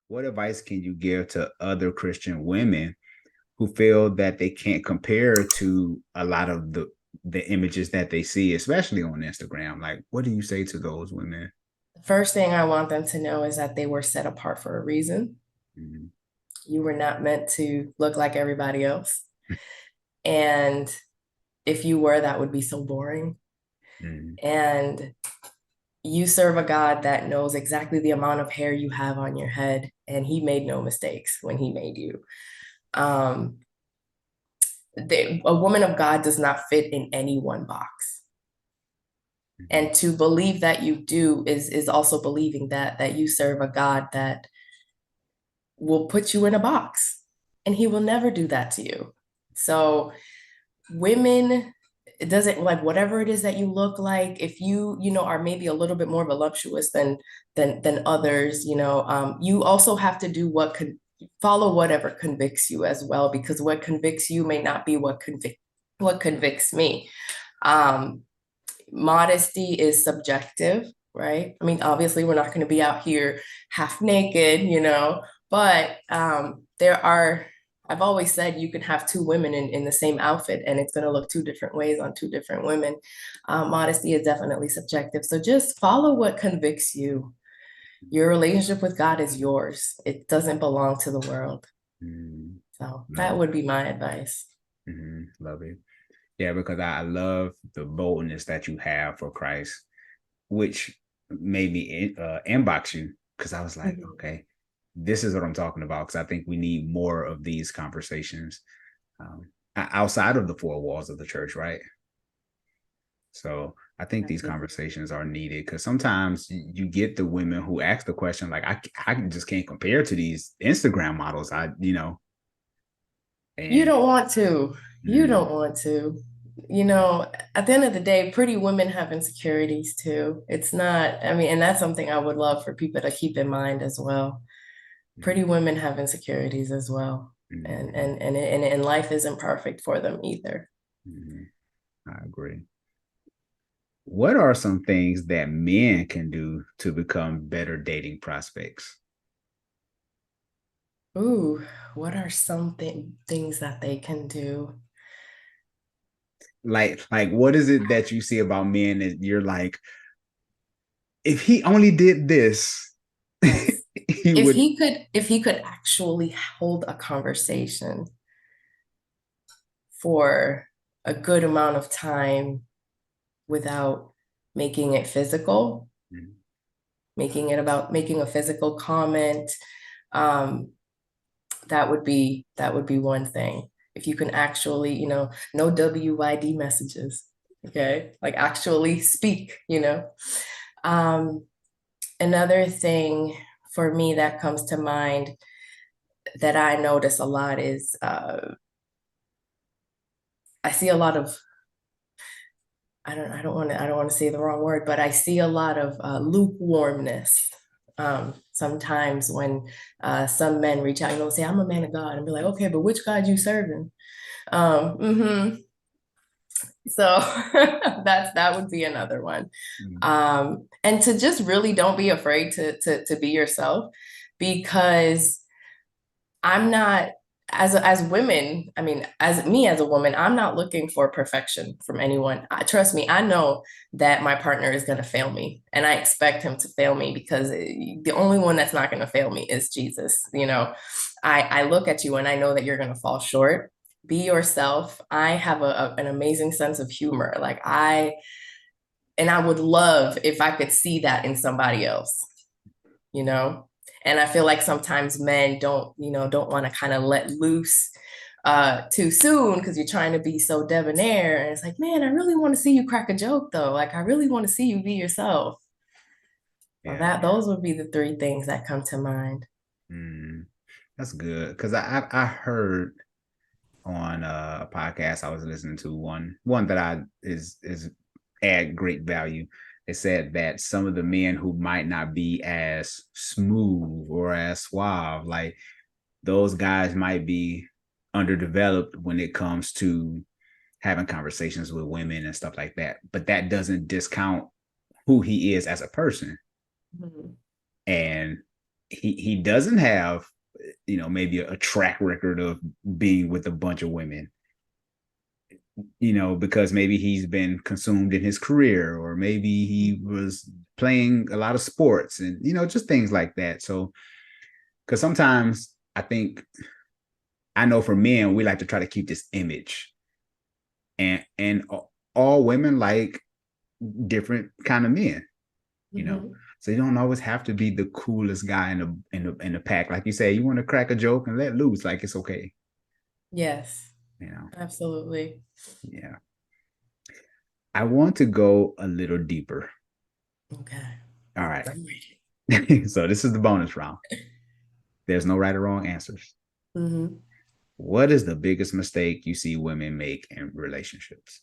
what advice can you give to other Christian women who feel that they can't compare to a lot of the images that they see, especially on Instagram? Like, what do you say to those women? The first thing I want them to know is that they were set apart for a reason. Mhm. You were not meant to look like everybody else. And if you were, that would be so boring. Mhm. And you serve a God that knows exactly the amount of hair you have on your head, and He made no mistakes when He made you. Um, a woman of God does not fit in any one box. Mhm. And to believe that you do is also believing that you serve a God that will put you in a box, and He will never do that to you. So women, it doesn't, like, whatever it is that you look like, if you are maybe a little bit more voluptuous than others, you also have to do follow whatever convicts you as well, because what convicts you may not be what convicts me. um Modesty is subjective, right? I mean, obviously we're not going to be out here half naked, but I've always said you can have two women in the same outfit and it's going to look two different ways on two different women. Modesty is definitely subjective. So just follow what convicts you. Your relationship with God is yours, it doesn't belong to the world. Mhm. So Love that it. would be my advice. Love it. Yeah, because I love the boldness that you have for Christ, which made me inbox you because I was like, Mhm. okay, this is what I'm talking about. Because I think we need more of these conversations um, outside of the four walls of the church, right? So I think these Absolutely. conversations are needed because sometimes you get the women who ask the question like, I just can't compare to these Instagram models. You And don't want to. You mm, don't want to. You know, at the end of the day, pretty women have insecurities too. It's not, I mean, and that's something I would love for people to keep in mind as well. mm, Pretty women have insecurities as well. And mm, and and and life isn't perfect for them either. mm, I agree. What are some things that men can do to become better dating prospects? Ooh, what are things that they can do? Like what is it that you see about men that you're like, if he only did this, Yes. he would. If he could actually hold a conversation for a good amount of time without making it physical, Mhm. making a physical comment. Um, that would be one thing. If you can actually, no WYD messages, okay? Like actually speak. Um, Another thing for me that comes to mind that I notice a lot is I see a lot of I don't want to say the wrong word, but I see a lot of lukewarmness. Sometimes when some men reach out, say, "I'm a man of God," and be like, "Okay, but which God you serving?" Um, hmm So that would be another one. Mhm. And to just really don't be afraid to be yourself, because I'm not, as women, I mean, as me as a woman, I'm not looking for perfection from anyone. Trust me, I know that my partner is going to fail me, and I expect him to fail me because the only one that's not going to fail me is Jesus. I look at you and I know that you're going to fall short. Be yourself. I have an amazing sense of humor. And I would love if I could see that in somebody else, you know? And I feel like sometimes men don't want to kind of let loose too soon because you're trying to be so debonair. And it's like, man, I really want to see you crack a joke though. Like I really want to see you be yourself. So Yeah. those would be the three things that come to mind. Mm, that's good. Because I heard on a podcast I was listening to one that I is add great value. It said that some of the men who might not be as smooth or as suave, like those guys might be underdeveloped when it comes to having conversations with women and stuff like that. But that doesn't discount who he is as a person. Mhm. And he doesn't have, maybe a track record of being with a bunch of women, because maybe he's been consumed in his career, or maybe he was playing a lot of sports, and just things like that. So, because sometimes I know for men, we like to try to keep this image, and all women like different kind of men, you know. Mm-hmm. So you don't always have to be the coolest guy in the pack. Like you say, you want to crack a joke and let loose, like it's okay, Yes, you know. absolutely. Yeah. I want to go a little deeper. Okay. All right. I'm ready. So this is the bonus round. There's no right or wrong answers. Mm-hmm. What is the biggest mistake you see women make in relationships?